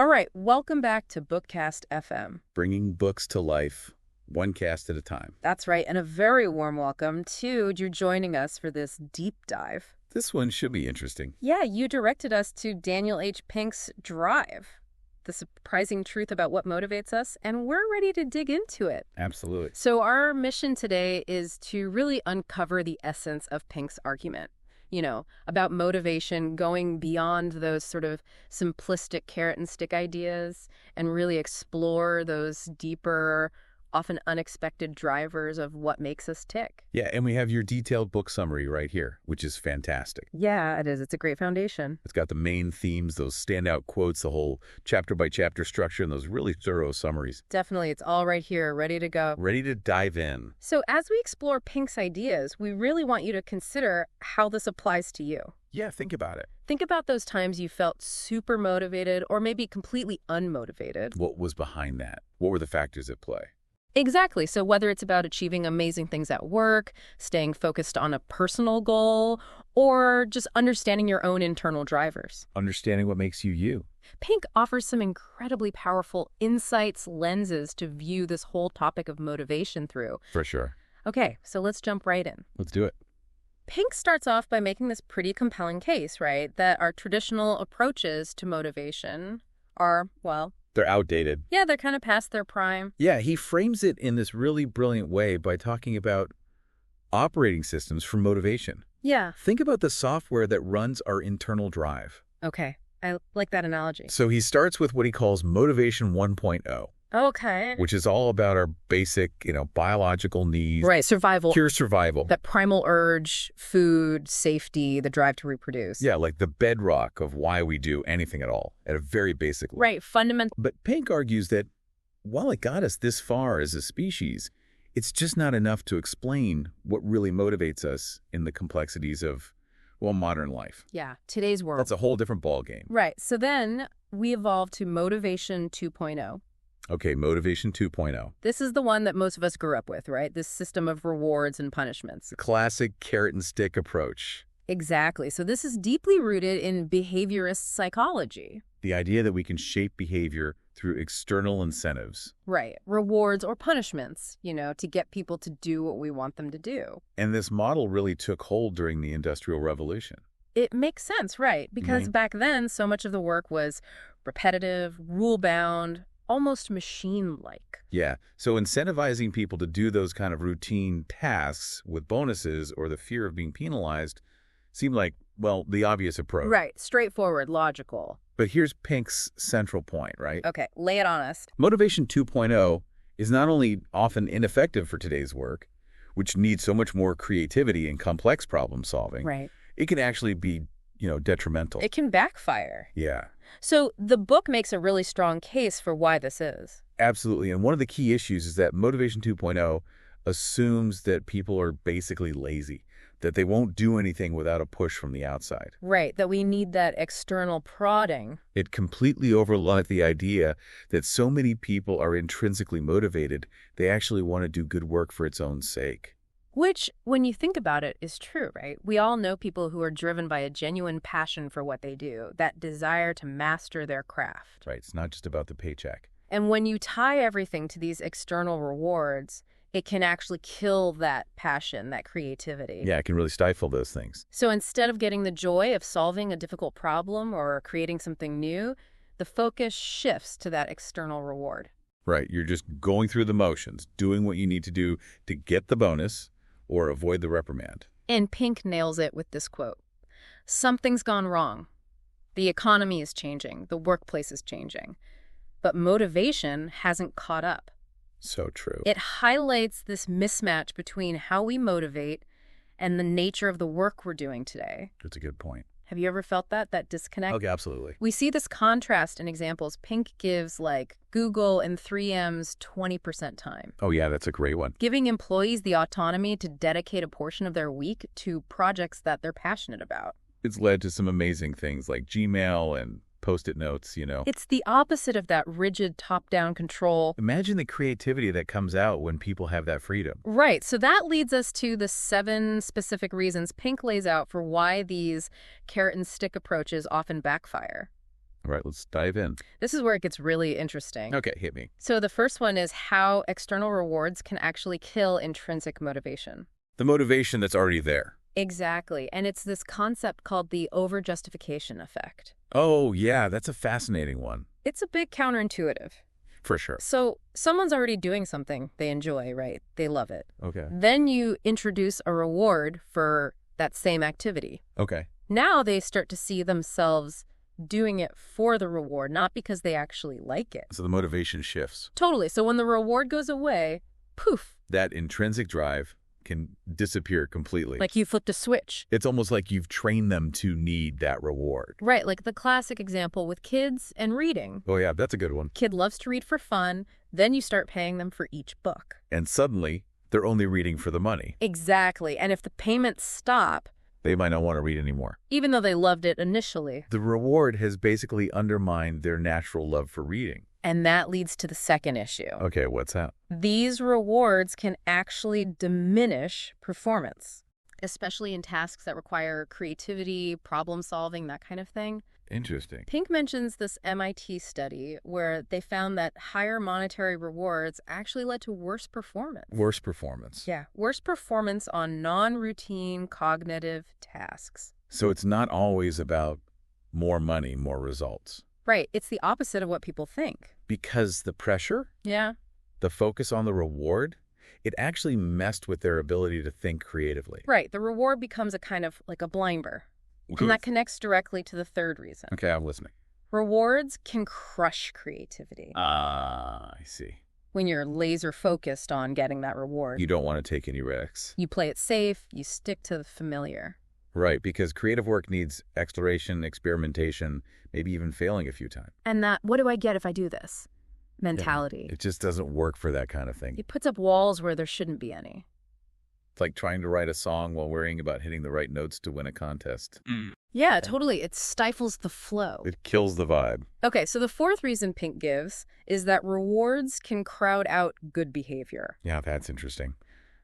All right, welcome back to BookCast FM. Bringing books to life, one cast at a time. That's right, and a very warm welcome to you joining us for this deep dive. This one should be interesting. Yeah, you directed us to Daniel H. Pink's Drive, the surprising truth about what motivates us, and we're ready to dig into it. Absolutely. So our mission today is to really uncover the essence of Pink's argument. About motivation, going beyond those sort of simplistic carrot and stick ideas and really explore those deeper, often unexpected drivers of what makes us tick. Yeah, and we have your detailed book summary right here, which is fantastic. Yeah, it is. It's a great foundation. It's got the main themes, those standout quotes, the whole chapter-by-chapter structure, and those really thorough summaries. Definitely. It's all right here, ready to go. Ready to dive in. So as we explore Pink's ideas, we really want you to consider how this applies to you. Yeah, think about it. Think about those times you felt super motivated or maybe completely unmotivated. What was behind that? What were the factors at play? Exactly. So whether it's about achieving amazing things at work, staying focused on a personal goal, or just understanding your own internal drivers. Understanding what makes you you. Pink offers some incredibly powerful insights, lenses to view this whole topic of motivation through. For sure. Okay, so let's jump right in. Let's do it. Pink starts off by making this pretty compelling case, right? That our traditional approaches to motivation are, well, they're outdated. yeah, they're kind of past their prime. Yeah, he frames it in this really brilliant way by talking about operating systems for motivation. Yeah. Think about the software that runs our internal drive. Okay, I like that analogy. So he starts with what he calls Motivation 1.0, Okay. which is all about our basic, biological needs. Right, survival. Pure survival. That primal urge, food, safety, the drive to reproduce. Yeah, like the bedrock of why we do anything at all, at a very basic level. Right, fundamental. But Pink argues that while it got us this far as a species, it's just not enough to explain what really motivates us in the complexities of, modern life. Yeah, today's world. That's a whole different ballgame. Right, so then we evolved to Motivation 2.0. Okay, Motivation 2.0. This is the one that most of us grew up with, right? This system of rewards and punishments. The classic carrot and stick approach. Exactly. So this is deeply rooted in behaviorist psychology. The idea that we can shape behavior through external incentives. Right. Rewards or punishments, to get people to do what we want them to do. And this model really took hold during the Industrial Revolution. It makes sense, right? Because back then, so much of the work was repetitive, rule-bound, almost machine-like. Yeah, so incentivizing people to do those kind of routine tasks with bonuses or the fear of being penalized seemed like, the obvious approach. Right, straightforward, logical. But here's Pink's central point, right? Okay, lay it on us. Motivation 2.0 is not only often ineffective for today's work, which needs so much more creativity and complex problem solving. Right. It can actually be, detrimental. It can backfire. Yeah. So the book makes a really strong case for why this is. Absolutely. And one of the key issues is that Motivation 2.0 assumes that people are basically lazy, that they won't do anything without a push from the outside. Right, that we need that external prodding. It completely overlooked the idea that so many people are intrinsically motivated, they actually want to do good work for its own sake. Which, when you think about it, is true, right? We all know people who are driven by a genuine passion for what they do, that desire to master their craft. Right, it's not just about the paycheck. And when you tie everything to these external rewards, it can actually kill that passion, that creativity. Yeah, it can really stifle those things. So instead of getting the joy of solving a difficult problem or creating something new, the focus shifts to that external reward. Right, you're just going through the motions, doing what you need to do to get the bonus or avoid the reprimand. And Pink nails it with this quote. Something's gone wrong. The economy is changing. The workplace is changing. But motivation hasn't caught up. So true. It highlights this mismatch between how we motivate and the nature of the work we're doing today. That's a good point. Have you ever felt that disconnect? Okay, absolutely. We see this contrast in examples Pink gives, like Google and 3M's 20% time. Oh, yeah, that's a great one. Giving employees the autonomy to dedicate a portion of their week to projects that they're passionate about. It's led to some amazing things like Gmail and Post-it notes, It's the opposite of that rigid top-down control. Imagine the creativity that comes out when people have that freedom. Right. So that leads us to the 7 specific reasons Pink lays out for why these carrot and stick approaches often backfire. All right, let's dive in. This is where it gets really interesting. Okay, hit me. So the first one is how external rewards can actually kill intrinsic motivation. The motivation that's already there. Exactly. And it's this concept called the over-justification effect. Oh, yeah, that's a fascinating one. It's a bit counterintuitive. For sure. So someone's already doing something they enjoy, right? They love it. Okay. Then you introduce a reward for that same activity. Okay. Now they start to see themselves doing it for the reward, not because they actually like it. So the motivation shifts. Totally. So when the reward goes away, poof, That intrinsic drive can disappear completely. like you flipped a switch. It's almost like you've trained them to need that reward. Right, like the classic example with kids and reading. Oh, yeah, that's a good one. Kid loves to read for fun, then you start paying them for each book. And suddenly, they're only reading for the money. Exactly. And if the payments stop, They might not want to read anymore. even though they loved it initially, The reward has basically undermined their natural love for reading. and that leads to the second issue. Okay, what's that? These rewards can actually diminish performance, especially in tasks that require creativity, problem solving, that kind of thing. Interesting. Pink mentions this MIT study where they found that higher monetary rewards actually led to worse performance. Worse performance. Yeah, worse performance on non-routine cognitive tasks. So it's not always about more money, more results. Right, it's the opposite of what people think. Because the pressure, Yeah. the focus on the reward, it actually messed with their ability to think creatively. Right, the reward becomes a kind of like a blinder. And that connects directly to the third reason. Okay, I'm listening. Rewards can crush creativity Ah, I see. when you're laser focused on getting that reward. You don't want to take any risks. You play it safe, you stick to the familiar. Right, because creative work needs exploration, experimentation, maybe even failing a few times. And that, what do I get if I do this? Mentality. It just doesn't work for that kind of thing. It puts up walls where there shouldn't be any. It's like trying to write a song while worrying about hitting the right notes to win a contest. Yeah, totally. It stifles the flow. It kills the vibe. Okay, so the fourth reason Pink gives is that rewards can crowd out good behavior. Yeah, that's interesting.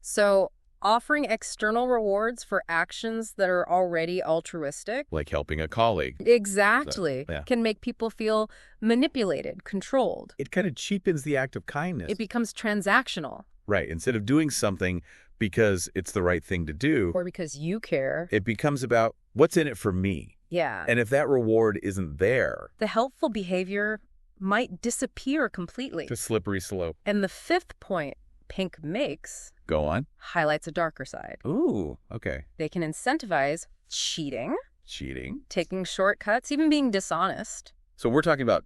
So offering external rewards for actions that are already altruistic, Like helping a colleague. exactly, Yeah. can make people feel manipulated, controlled. It kind of cheapens the act of kindness. It becomes transactional. Right. Instead of doing something because it's the right thing to do, Or because you care. it becomes about what's in it for me. Yeah. And if that reward isn't there, The helpful behavior might disappear completely. it's a slippery slope. And the fifth point Pink makes Go on. highlights a darker side. Ooh, okay. They can incentivize cheating, Cheating. taking shortcuts, even being dishonest. So we're talking about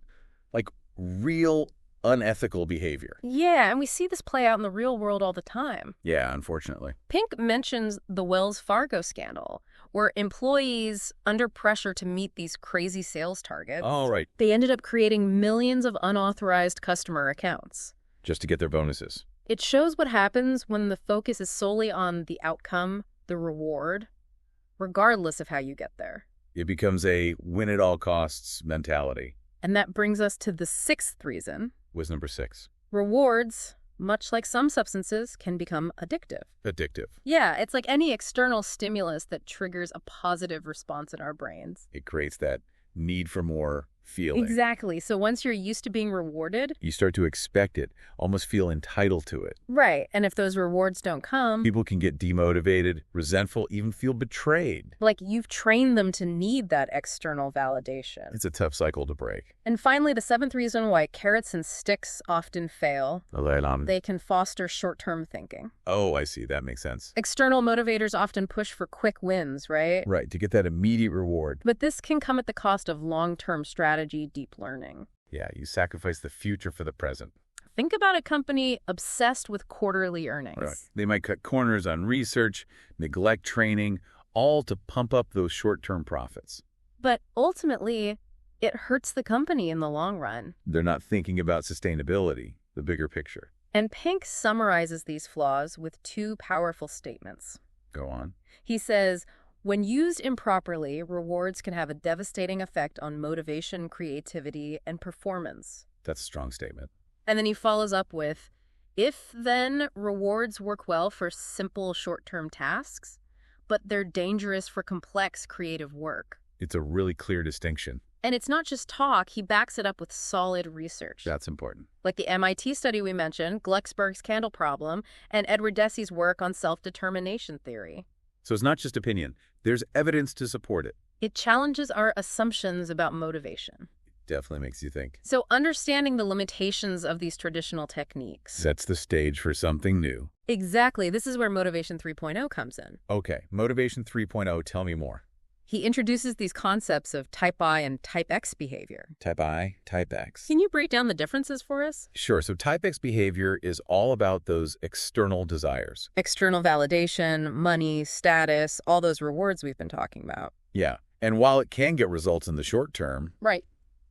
like real unethical behavior. Yeah, and we see this play out in the real world all the time. Yeah, unfortunately. Pink mentions the Wells Fargo scandal, where employees, under pressure to meet these crazy sales targets, All right. they ended up creating millions of unauthorized customer accounts. Just to get their bonuses. It shows what happens when the focus is solely on the outcome, the reward, regardless of how you get there. It becomes a win at all costs mentality. And that brings us to the sixth reason. Was number 6. Rewards, much like some substances, can become addictive. Addictive. Yeah, it's like any external stimulus that triggers a positive response in our brains. It creates that need for more feeling. Exactly. So once you're used to being rewarded, You start to expect it, almost feel entitled to it. right, and if those rewards don't come, People can get demotivated, resentful, even feel betrayed. like you've trained them to need that external validation. It's a tough cycle to break. And finally, the seventh reason why carrots and sticks often fail, they can foster short-term thinking. Oh, I see. That makes sense. External motivators often push for quick wins, right? Right, to get that immediate reward. But this can come at the cost of long-term strategy, deep learning. Yeah, you sacrifice the future for the present. Think about a company obsessed with quarterly earnings. Right. They might cut corners on research, neglect training, all to pump up those short-term profits. But ultimately, it hurts the company in the long run. They're not thinking about sustainability, the bigger picture. And Pink summarizes these flaws with two powerful statements. Go on. He says, when used improperly, rewards can have a devastating effect on motivation, creativity, and performance. That's a strong statement. And then he follows up with, if then rewards work well for simple short-term tasks, but they're dangerous for complex creative work. It's a really clear distinction. And it's not just talk, he backs it up with solid research. That's important. Like the MIT study we mentioned, Glucksberg's candle problem, and Edward Deci's work on self-determination theory. So it's not just opinion. There's evidence to support it. It challenges our assumptions about motivation. Definitely makes you think. So understanding the limitations of these traditional techniques. Sets the stage for something new. Exactly. This is where Motivation 3.0 comes in. Okay, Motivation 3.0, tell me more. He introduces these concepts of Type I and Type X behavior. Type I, Type X. Can you break down the differences for us? Sure, so Type X behavior is all about those external desires. External validation, money, status, all those rewards we've been talking about. Yeah, and while it can get results in the short term, Right.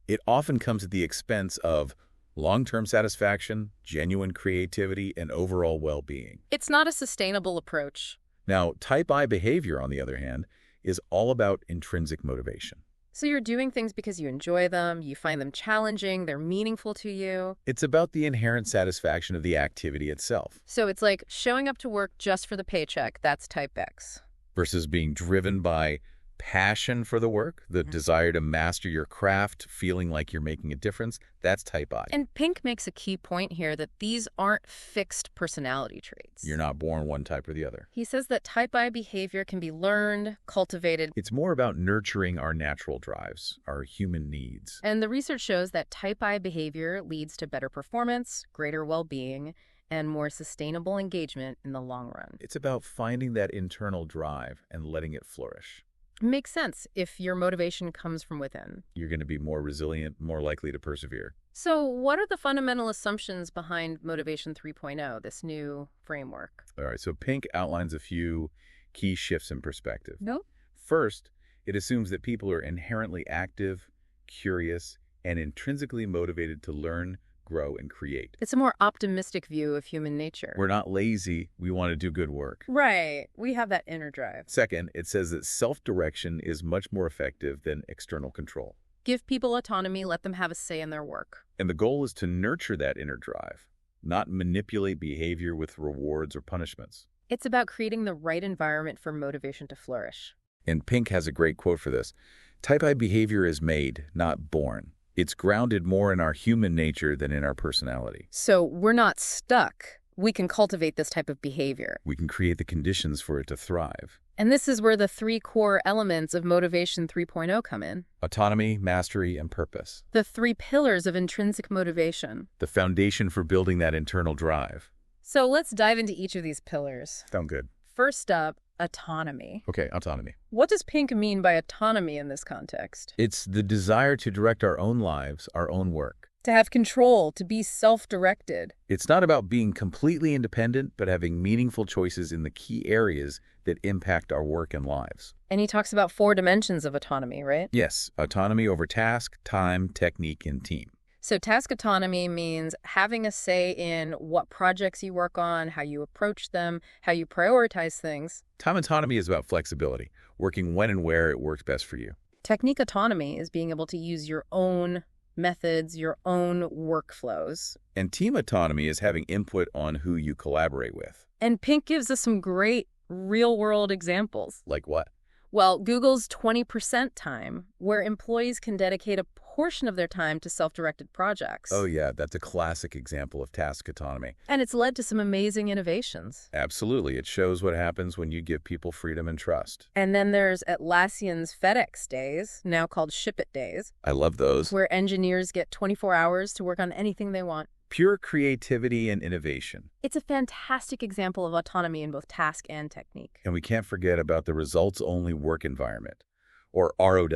it often comes at the expense of long-term satisfaction, genuine creativity, and overall well-being. It's not a sustainable approach. Now, Type I behavior, on the other hand, is all about intrinsic motivation. So you're doing things because you enjoy them, you find them challenging, they're meaningful to you. It's about the inherent satisfaction of the activity itself So it's like showing up to work just for the paycheck, that's Type X. versus being driven by passion for the work, the desire to master your craft, feeling like you're making a difference. That's Type I. And Pink makes a key point here that these aren't fixed personality traits. You're not born one type or the other. He says that Type I behavior can be learned, cultivated, It's more about nurturing our natural drives, our human needs. and the research shows that Type I behavior leads to better performance, greater well-being, and more sustainable engagement in the long run. It's about finding that internal drive and letting it flourish. Makes sense if your motivation comes from within. You're going to be more resilient, more likely to persevere. So what are the fundamental assumptions behind Motivation 3.0, this new framework? All right, so Pink outlines a few key shifts in perspective. No? First, it assumes that people are inherently active, curious, and intrinsically motivated to learn, grow, and create. It's a more optimistic view of human nature. We're not lazy. We want to do good work. Right. We have that inner drive. Second, it says that self-direction is much more effective than external control. Give people autonomy, let them have a say in their work. And the goal is to nurture that inner drive, not manipulate behavior with rewards or punishments. It's about creating the right environment for motivation to flourish. And Pink has a great quote for this. Type I behavior is made, not born. It's grounded more in our human nature than in our personality. So we're not stuck. We can cultivate this type of behavior. We can create the conditions for it to thrive. And this is where the three core elements of Motivation 3.0 come in. Autonomy, mastery, and purpose. The three pillars of intrinsic motivation. The foundation for building that internal drive. So let's dive into each of these pillars. Sound good? First up, autonomy. Okay, autonomy. What does Pink mean by autonomy in this context? It's the desire to direct our own lives, our own work. To have control, to be self-directed. It's not about being completely independent, but having meaningful choices in the key areas that impact our work and lives. And he talks about 4 dimensions of autonomy, right? Yes, autonomy over task, time, technique, and team. So task autonomy means having a say in what projects you work on, how you approach them, how you prioritize things. Time autonomy is about flexibility, working when and where it works best for you. Technique autonomy is being able to use your own methods, your own workflows. And team autonomy is having input on who you collaborate with. And Pink gives us some great real-world examples. Like what? Well, Google's 20% time, where employees can dedicate a portion of their time to self-directed projects. Oh yeah, that's a classic example of task autonomy. And it's led to some amazing innovations. Absolutely. It shows what happens when you give people freedom and trust. And then there's Atlassian's FedEx Days, now called Ship It Days, I love those. where engineers get 24 hours to work on anything they want. Pure creativity and innovation. It's a fantastic example of autonomy in both task and technique. And we can't forget about the results-only work environment, or ROWE,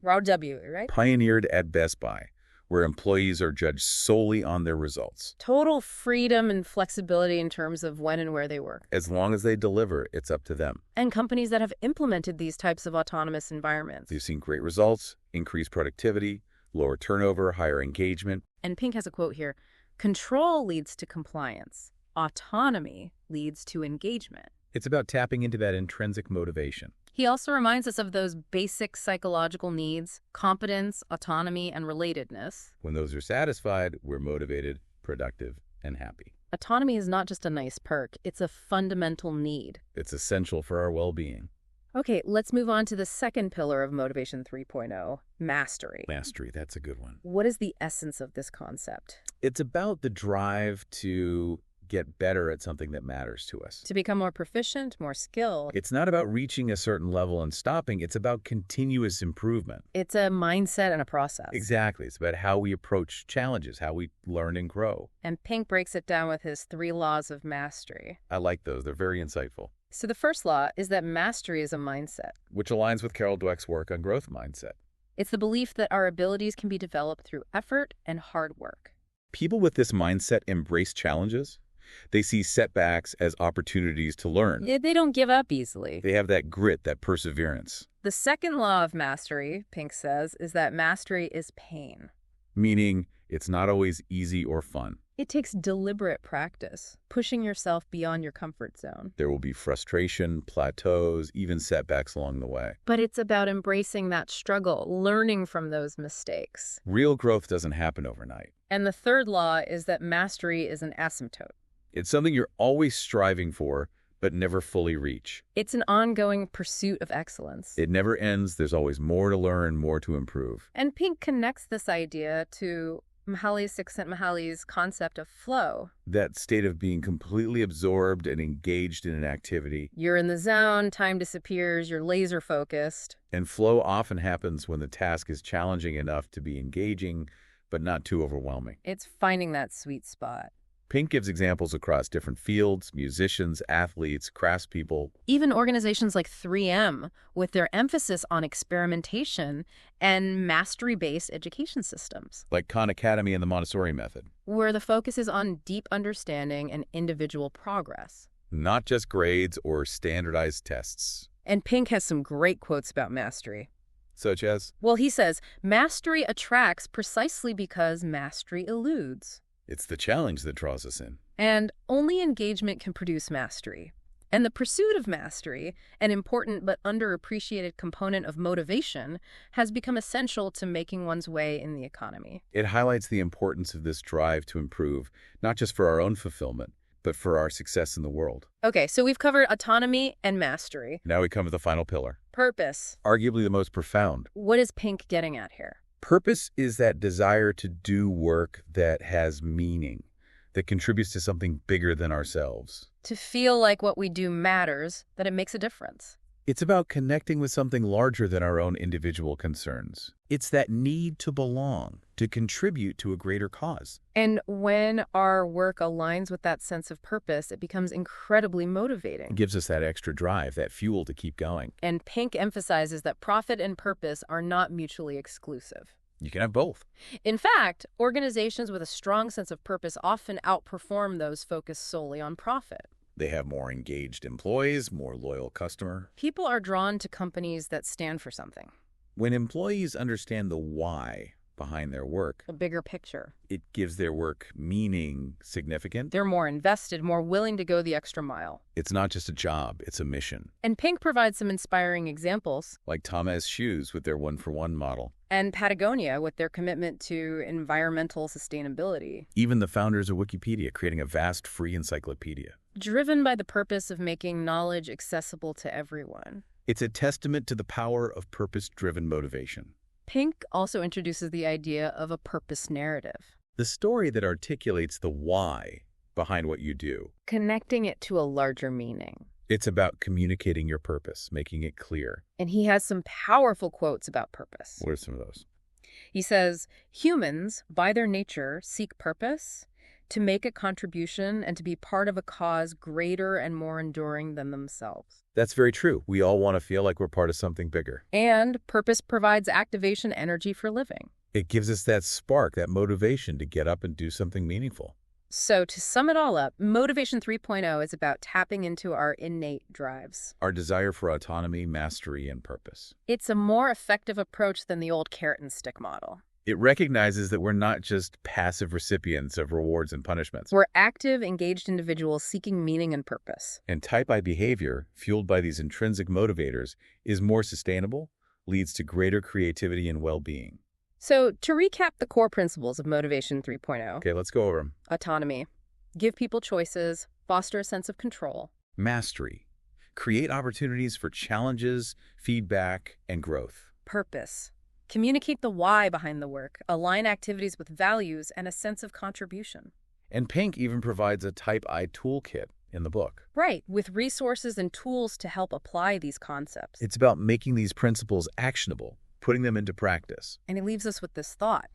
ROW, right? pioneered at Best Buy, where employees are judged solely on their results. Total freedom and flexibility in terms of when and where they work. As long as they deliver, it's up to them. And companies that have implemented these types of autonomous environments. They've seen great results, increased productivity, lower turnover, higher engagement. And Pink has a quote here. Control leads to compliance. Autonomy leads to engagement. It's about tapping into that intrinsic motivation. He also reminds us of those basic psychological needs, competence, autonomy, and relatedness. When those are satisfied, we're motivated, productive, and happy. Autonomy is not just a nice perk, it's a fundamental need. It's essential for our well-being. Okay, let's move on to the second pillar of Motivation 3.0, mastery. Mastery, that's a good one. What is the essence of this concept? It's about the drive to get better at something that matters to us. To become more proficient, more skilled. It's not about reaching a certain level and stopping. It's about continuous improvement. It's a mindset and a process. Exactly. It's about how we approach challenges, how we learn and grow. And Pink breaks it down with his 3 laws of mastery. I like those. They're very insightful. So the first law is that mastery is a mindset. Which aligns with Carol Dweck's work on growth mindset. It's the belief that our abilities can be developed through effort and hard work. People with this mindset embrace challenges. They see setbacks as opportunities to learn. They don't give up easily. They have that grit, that perseverance. The second law of mastery, Pink says, is that mastery is pain. Meaning, it's not always easy or fun. It takes deliberate practice, pushing yourself beyond your comfort zone. There will be frustration, plateaus, even setbacks along the way. But it's about embracing that struggle, learning from those mistakes. Real growth doesn't happen overnight. And the third law is that mastery is an asymptote. It's something you're always striving for, but never fully reach. It's an ongoing pursuit of excellence. It never ends. There's always more to learn, more to improve. And Pink connects this idea to Csikszentmihalyi's concept of flow. That state of being completely absorbed and engaged in an activity. You're in the zone, time disappears, you're laser focused. And flow often happens when the task is challenging enough to be engaging, but not too overwhelming. It's finding that sweet spot. Pink gives examples across different fields, musicians, athletes, craftspeople. Even organizations like 3M, with their emphasis on experimentation and mastery-based education systems. Like Khan Academy and the Montessori method. Where the focus is on deep understanding and individual progress. Not just grades or standardized tests. And Pink has some great quotes about mastery. Such as? Well, he says, mastery attracts precisely because mastery eludes. It's the challenge that draws us in. And only engagement can produce mastery. And the pursuit of mastery, an important but underappreciated component of motivation, has become essential to making one's way in the economy. It highlights the importance of this drive to improve, not just for our own fulfillment, but for our success in the world. Okay, so we've covered autonomy and mastery. Now we come to the final pillar. Purpose. Arguably the most profound. What is Pink getting at here? Purpose is that desire to do work that has meaning, that contributes to something bigger than ourselves. To feel like what we do matters, that it makes a difference. It's about connecting with something larger than our own individual concerns. It's that need to belong, to contribute to a greater cause. And when our work aligns with that sense of purpose, it becomes incredibly motivating. It gives us that extra drive, that fuel to keep going. And Pink emphasizes that profit and purpose are not mutually exclusive. You can have both. In fact, organizations with a strong sense of purpose often outperform those focused solely on profit. They have more engaged employees, more loyal customer. People are drawn to companies that stand for something. When employees understand the why behind their work, A bigger picture. it gives their work meaning, significant. They're more invested, more willing to go the extra mile. It's not just a job, it's a mission. And Pink provides some inspiring examples. Like Thomas Shoes with their one-for-one model. And Patagonia with their commitment to environmental sustainability. Even the founders of Wikipedia creating a vast free encyclopedia. Driven by the purpose of making knowledge accessible to everyone. It's a testament to the power of purpose-driven motivation. Pink also introduces the idea of a purpose narrative. The story that articulates the why behind what you do. Connecting it to a larger meaning. It's about communicating your purpose, making it clear. And he has some powerful quotes about purpose. What are some of those? He says, humans, by their nature, seek purpose, to make a contribution and to be part of a cause greater and more enduring than themselves. That's very true. We all want to feel like we're part of something bigger. And purpose provides activation energy for living. It gives us that spark, that motivation to get up and do something meaningful. So to sum it all up, Motivation 3.0 is about tapping into our innate drives. Our desire for autonomy, mastery, and purpose. It's a more effective approach than the old carrot and stick model. It recognizes that we're not just passive recipients of rewards and punishments. We're active, engaged individuals seeking meaning and purpose. And type I behavior, fueled by these intrinsic motivators, is more sustainable, leads to greater creativity and well-being. So to recap the core principles of Motivation 3.0. Okay, let's go over them. Autonomy. Give people choices. Foster a sense of control. Mastery. create opportunities for challenges, feedback, and growth. Purpose. Communicate the why behind the work, align activities with values, and a sense of contribution. And Pink even provides a Type I toolkit in the book. Right, with resources and tools to help apply these concepts. It's about making these principles actionable, putting them into practice. And he leaves us with this thought.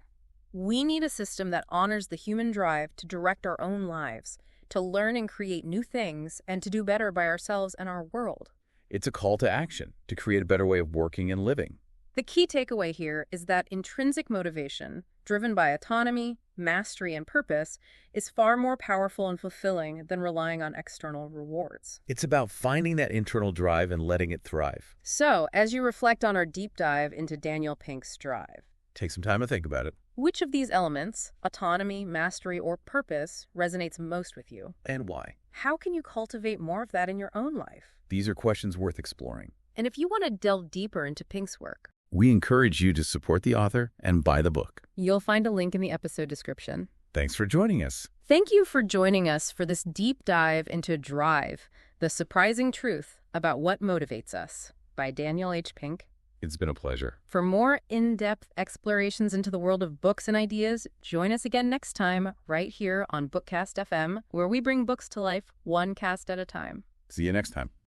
We need a system that honors the human drive to direct our own lives, to learn and create new things, and to do better by ourselves and our world. It's a call to action to create a better way of working and living. The key takeaway here is that intrinsic motivation, driven by autonomy, mastery, and purpose, is far more powerful and fulfilling than relying on external rewards. It's about finding that internal drive and letting it thrive. So, as you reflect on our deep dive into Daniel Pink's drive, Take some time to think about it. which of these elements, autonomy, mastery, or purpose, resonates most with you? And why? How can you cultivate more of that in your own life? These are questions worth exploring. And if you want to delve deeper into Pink's work, We encourage you to support the author and buy the book. you'll find a link in the episode description. Thanks for joining us. Thank you for joining us for this deep dive into Drive, the surprising truth about what motivates us, by Daniel H. Pink. It's been a pleasure. For more in-depth explorations into the world of books and ideas, join us again next time, right here on BookCast FM, where we bring books to life one cast at a time. See you next time.